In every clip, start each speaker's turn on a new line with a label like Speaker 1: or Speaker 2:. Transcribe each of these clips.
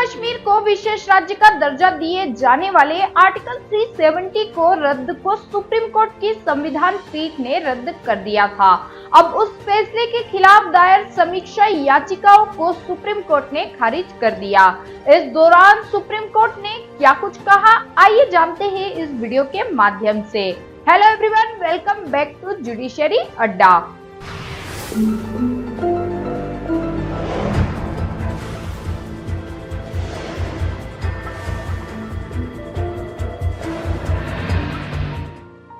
Speaker 1: कश्मीर को विशेष राज्य का दर्जा दिए जाने वाले आर्टिकल 370 को रद्द को सुप्रीम कोर्ट की संविधान पीठ ने रद्द कर दिया था। अब उस फैसले के खिलाफ दायर समीक्षा याचिकाओं को सुप्रीम कोर्ट ने खारिज कर दिया। इस दौरान सुप्रीम कोर्ट ने क्या कुछ कहा, आइए जानते हैं इस वीडियो के माध्यम से। Hello everyone, welcome back to Judiciary Adda.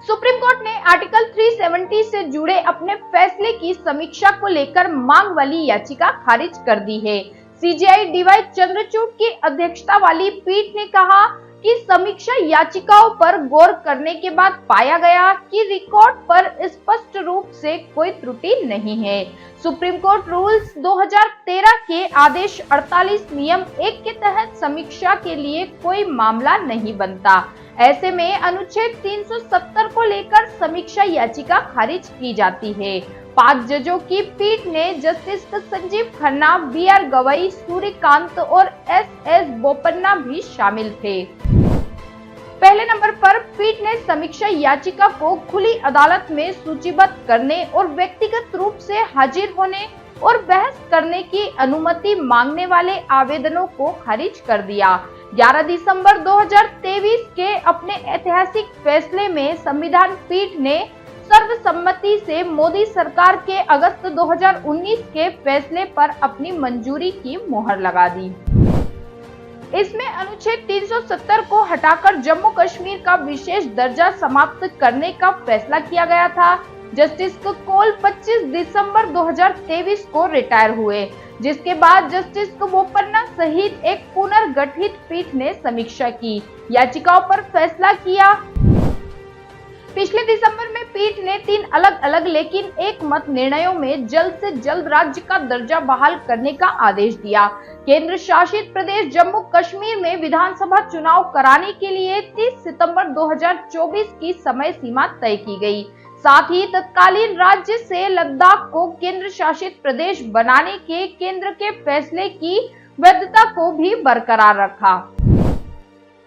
Speaker 1: Supreme court ने आर्टिकल 370 से जुड़े अपने फैसले की समीक्षा को लेकर मांग वाली याचिका खारिज कर दी है। सीजेआई डीवाई चंद्रचूड़ की अध्यक्षता वाली पीठ ने कहा कि समीक्षा याचिकाओं पर गौर करने के बाद पाया गया कि रिकॉर्ड पर स्पष्ट रूप से कोई त्रुटि नहीं है। सुप्रीम कोर्ट रूल्स 2013 के आदेश 48 नियम 1 के तहत समीक्षा के लिए कोई मामला नहीं बनता। ऐसे में अनुच्छेद 370 को लेकर समीक्षा याचिका खारिज की जाती है। 5 जजों की पीठ ने जस्टिस संजीव खन्ना, बी.आर. गवई, सूर्यकांत और एस.एस. बोपन्ना भी शामिल थे। पहले नंबर पर पीठ ने समीक्षा याचिका को खुली अदालत में सूचीबद्ध करने और व्यक्तिगत रूप से हाजिर होने और बहस करने की अनुमति मांगने वाले आवेदनों को खारिज कर दिया। 11 दिसंबर 2023 के अपने ऐतिहासिक फैसले में संविधान पीठ ने सर्वसम्मति से मोदी सरकार के अगस्त 2019 के फैसले पर अपनी मंजूरी की मोहर लगा दी। इसमें अनुच्छेद 370 को हटाकर जम्मू कश्मीर का विशेष दर्जा समाप्त करने का फैसला किया गया था। जस्टिस कौल 25 दिसंबर 2023 को रिटायर हुए, जिसके बाद जस्टिस बोपन्ना सहित एक पुनर्गठित पीठ ने समीक्षा की याचिकाओं पर फैसला किया। पिछले दिसंबर में पीठ ने 3 अलग अलग लेकिन एक मत निर्णयों में जल्द से जल्द राज्य का दर्जा बहाल करने का आदेश दिया। केंद्र शासित प्रदेश जम्मू कश्मीर में विधानसभा चुनाव कराने के लिए 30 सितंबर 2024 की समय सीमा तय की गई। साथ ही तत्कालीन राज्य से लद्दाख को केंद्र शासित प्रदेश बनाने के केंद्र के फैसले की वैधता को भी बरकरार रखा।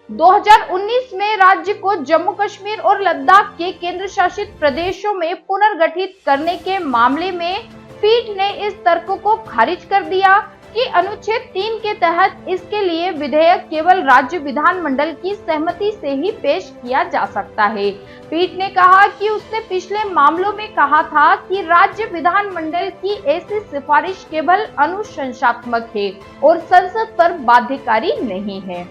Speaker 1: 2019 में राज्य को जम्मू कश्मीर और लद्दाख के केंद्र शासित प्रदेशों में पुनर्गठित करने के मामले में पीठ ने इस तर्क को खारिज कर दिया कि अनुच्छेद 3 के तहत इसके लिए विधेयक केवल राज्य विधानमंडल की सहमति से ही पेश किया जा सकता है। पीठ ने कहा कि उसने पिछले मामलों में कहा था कि राज्य विधानमंडल की ऐसी सिफारिश केवल अनुशंसात्मक है और संसद पर बाध्यकारी नहीं है।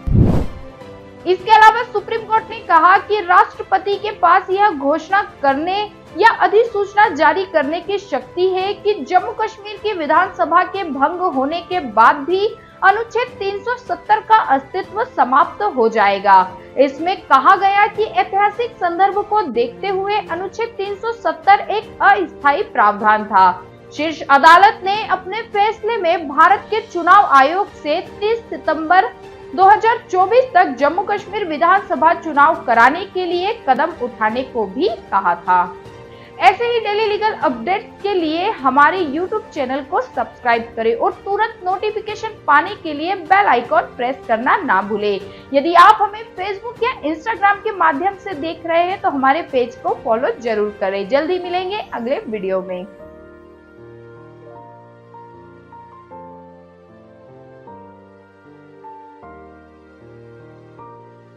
Speaker 1: इसके अलावा सुप्रीम कोर्ट ने कहा कि राष्ट्रपति के पास यह घोषणा करने या अधिसूचना जारी करने की शक्ति है कि जम्मू कश्मीर की विधानसभा के भंग होने के बाद भी अनुच्छेद 370 का अस्तित्व समाप्त हो जाएगा। इसमें कहा गया कि ऐतिहासिक संदर्भ को देखते हुए अनुच्छेद 370 एक अस्थायी प्रावधान था। शीर्ष अदालत ने अपने फैसले में भारत के चुनाव आयोग से 30 सितंबर 2024 तक जम्मू कश्मीर विधानसभा चुनाव कराने के लिए कदम उठाने को भी कहा था। ऐसे ही डेली लीगल अपडेट्स के लिए हमारे YouTube चैनल को सब्सक्राइब करें और तुरंत नोटिफिकेशन पाने के लिए बेल आइकॉन प्रेस करना ना भूलें। यदि आप हमें Facebook या Instagram के माध्यम से देख रहे हैं तो हमारे पेज को फॉलो जरूर करें। जल्दी मिलेंगे अगले वीडियो में।